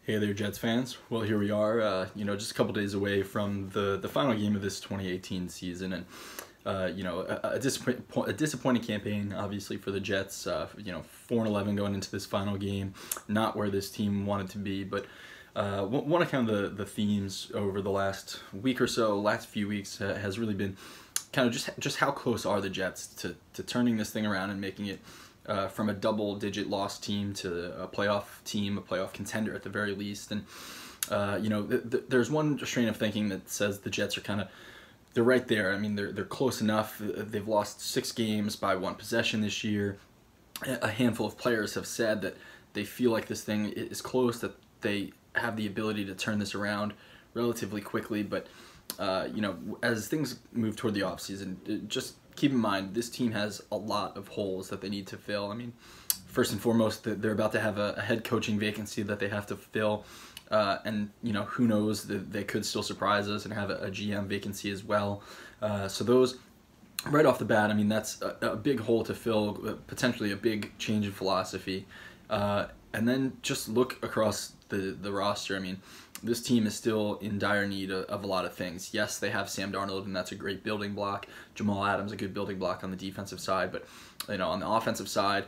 Hey there, Jets fans. Well, here we are, just a couple days away from the final game of this 2018 season, and a disappointing campaign, obviously, for the Jets. 4-11 going into this final game, not where this team wanted to be. But one of kind of the themes over the last week or so, last few weeks, has really been kind of just how close are the Jets to turning this thing around and making it from a double-digit loss team to a playoff team, a playoff contender at the very least. And there's one strain of thinking that says the Jets are they're right there. I mean, they're close enough. They've lost 6 games by 1 possession this year. A handful of players have said that they feel like this thing is close, that they have the ability to turn this around relatively quickly. But as things move toward the offseason, just keep in mind this team has a lot of holes that they need to fill. I mean, first and foremost, they're about to have a head coaching vacancy that they have to fill, and who knows, they could still surprise us and have a GM vacancy as well. So those, right off the bat, I mean, that's a big hole to fill, potentially a big change in philosophy. And then just look across the roster. I mean, this team is still in dire need of a lot of things. Yes, they have Sam Darnold, and that's a great building block. Jamal Adams, a good building block on the defensive side. But on the offensive side,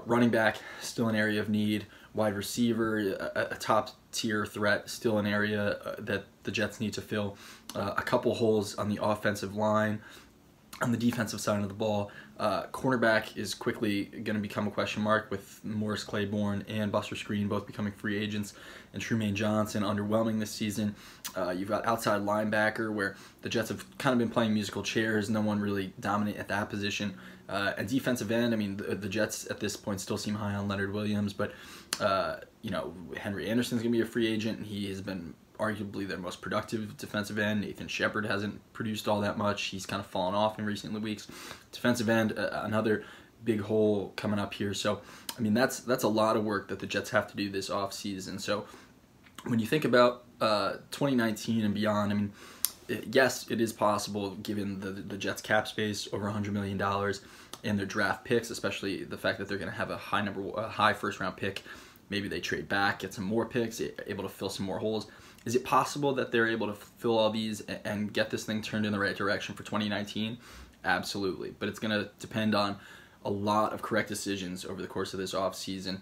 running back, still an area of need. Wide receiver, a top-tier threat, still an area that the Jets need to fill. A couple holes on the offensive line. On the defensive side of the ball, cornerback is quickly going to become a question mark, with Morris Claiborne and Buster Screen both becoming free agents, and Trumaine Johnson underwhelming this season. You've got outside linebacker, where the Jets have kind of been playing musical chairs, no one really dominant at that position. And defensive end, I mean, the Jets at this point still seem high on Leonard Williams, but Henry Anderson's going to be a free agent, and he has been arguably their most productive defensive end. Nathan Shepard hasn't produced all that much. He's kind of fallen off in recent weeks. Defensive end, another big hole coming up here. So, I mean, that's a lot of work that the Jets have to do this offseason. So, when you think about 2019 and beyond, I mean, yes, it is possible, given the Jets' cap space, over $100 million, and their draft picks, especially the fact that they're going to have a high first-round pick. Maybe they trade back, get some more picks, able to fill some more holes. Is it possible that they're able to fill all these and get this thing turned in the right direction for 2019? Absolutely. But it's going to depend on a lot of correct decisions over the course of this offseason.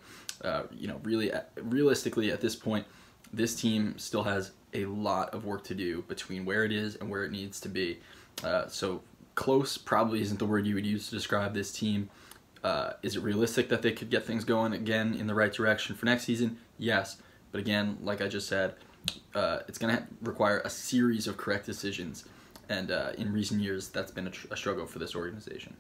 Really, realistically, at this point, this team still has a lot of work to do between where it is and where it needs to be. So close probably isn't the word you would use to describe this team. Is it realistic that they could get things going again in the right direction for next season? Yes. But again, like I just said, it's going to require a series of correct decisions, and in recent years, that's been a struggle for this organization.